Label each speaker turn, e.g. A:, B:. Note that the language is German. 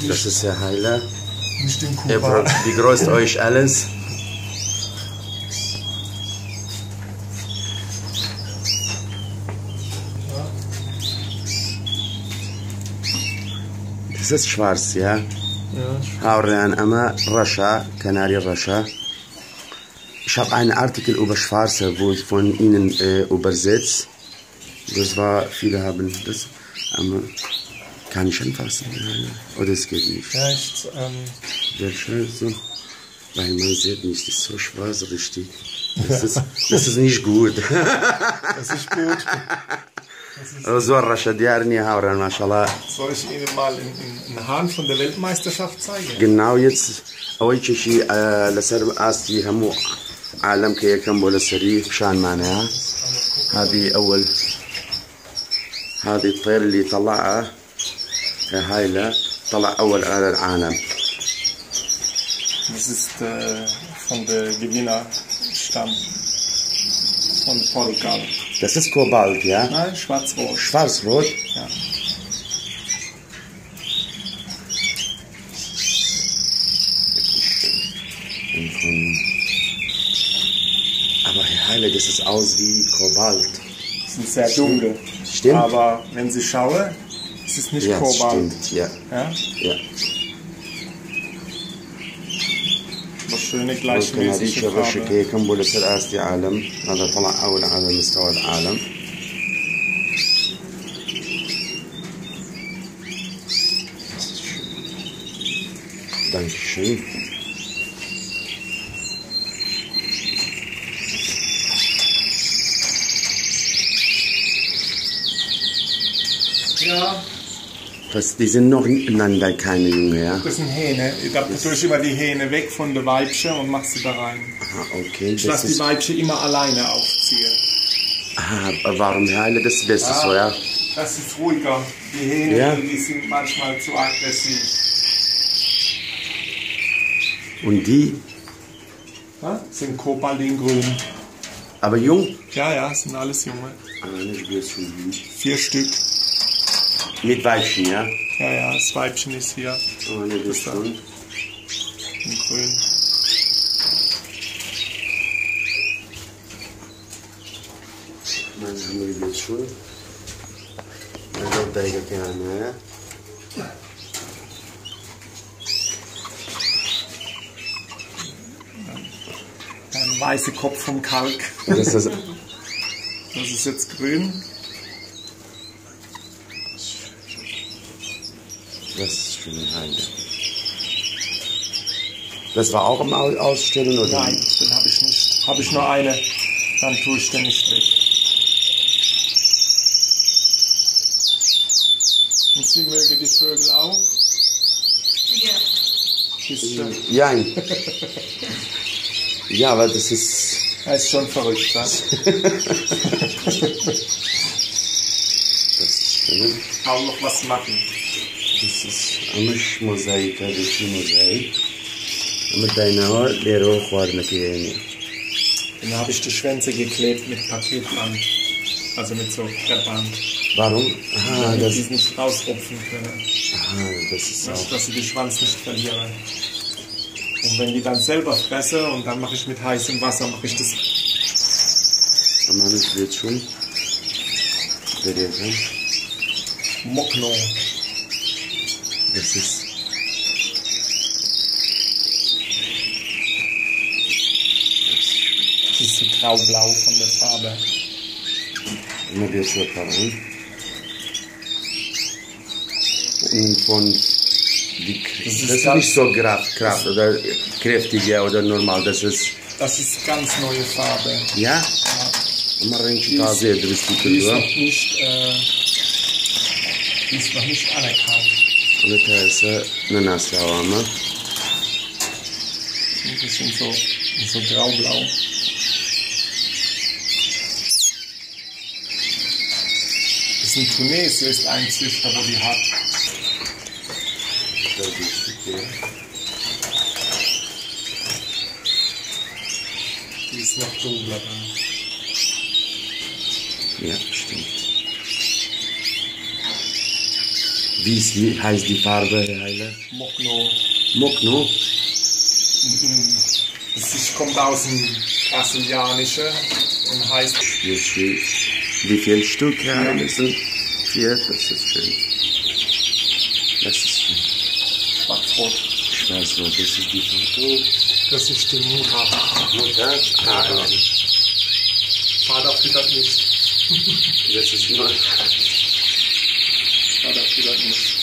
A: Das ist der Heiler.
B: Nicht den Kuba.
A: Wie groß ist euch alles? Das ist schwarz, ja?
B: Ja.
A: Haurian Ama, Rascha, Kanari Rascha. Ich habe einen Artikel über Schwarze, wo ich von Ihnen übersetzt. Das war, viele haben das. Kann ich anfassen? Oder es geht nicht?
B: Ja,
A: Welche so? Weil man sieht nicht, das ist so schwarz richtig. Das ist nicht gut.
B: das ist gut.
A: زور رشد يارني هاورا ما شاء الله.
B: Soll ich Ihnen mal einen Hahn von der Weltmeisterschaft zeigen?
A: Genau jetzt أول شيء لسر أستي همو عالم كي كم ولا سري شان معناها. هذه أول هذه الطير اللي طلعها هايلة طلع أول على العالم.
B: Das ist von der Gewinnerstamm von Portugal.
A: Das ist Kobalt, ja?
B: Nein, schwarz-rot.
A: Schwarz-rot?
B: Ja.
A: Aber Herr Heile, das ist aus wie Kobalt.
B: Das ist sehr dunkel.
A: Stimmt.
B: Aber wenn Sie schauen, ist es nicht
A: Ja,
B: Kobalt.
A: stimmt, ja.
B: Ja?
A: Ja.
B: Das schöne
A: هذه
B: gleichmäßige
A: الرشة
B: Farbe.
A: كي كم ولا سر أستي عالم. هذا طلع أول على مستوى العالم. Dankeschön.
B: Ja,
A: Die sind noch ineinander, keine Junge, ja?
B: das sind Hähne. Da tue ich immer die Hähne weg von der Weibchen und mache sie da rein.
A: Aha, okay.
B: Ich lasse die Weibchen immer alleine aufziehen.
A: Aha, warum Heile? Das ist Beste so, ja?
B: Das ist ruhiger. Die Hähne,
A: Ja.
B: die sind manchmal zu aggressiv.
A: Und die?
B: Ja? Sind Kobaltgrün.
A: Aber jung?
B: Ja, ja, sind alles Junge.
A: Nicht bisschen.
B: 4 Stück.
A: Mit Weibchen, ja?
B: Ja, ja, das Weibchen ist hier
A: Nicht bisschen.
B: in grün.
A: Dann haben wir die bisschen. Dann da ich gerne, ja?
B: Ein weißer Kopf vom Kalk.
A: Das ist
B: Das ist jetzt grün.
A: das ist schön Heile. Das war auch im Ausstellen, oder?
B: Nein, den habe ich nicht. Habe ich nur eine, dann tue ich den nicht weg. Und Sie mögen die Vögel auch?
C: Ja.
B: Bisschen.
A: Ja. Ja, aber das ist.
B: Er ist schon verrückt, ne?
A: Das ist schön.
B: Kaum noch was machen.
A: Das ist مش موزايك هذا شيء موزايك مديناه ليرو خوارنك يعني.
B: Dann habe ich die Schwänze geklebt mit Paketband. Also mit so Kreppband.
A: Warum? Ah,
B: Damit
A: das,
B: die es nicht rausrupfen können.
A: das ist
B: Also,
A: auch.
B: dass sie den Schwanz nicht verlieren. Und wenn die dann selber fressen und dann mache ich mit heißem Wasser, mache ich das.
A: Aber das wird schon. Bereden.
B: Mokno.
A: Das ist.
B: Das ist so graublau von der Farbe.
A: Immer wird schon daran. Und von. Das ist nicht so Kraft oder kräftiger oder normal. Das ist.
B: Das ist ganz neue Farbe.
A: Ja? Immer ein Taze drüsten,
B: Die ist
A: oder?
B: noch nicht anerkannt.
A: Und das ist eine Nase, aber.
B: Und das sind so graublau. Das ist ein Tunesier, ist ein Züchter, wo die hat. Die ist noch dunkler dann.
A: Ja, stimmt. heißt die Farbe, Herr Heiler?
B: Mokno.
A: Mokno.
B: Das kommt aus dem Brasilianischen und heißt
A: Hier steht, wie viel Stück, Herr Heiler? Das sind 4, das ist schön. Das ist schön.
B: Schwarzrot.
A: Schwarzrot, das ist die Foto.
B: Das ist die Mutter.
A: Mutter? Ah,
B: Vater füttert nicht.
A: das ist nur.
B: Vater füttert nicht.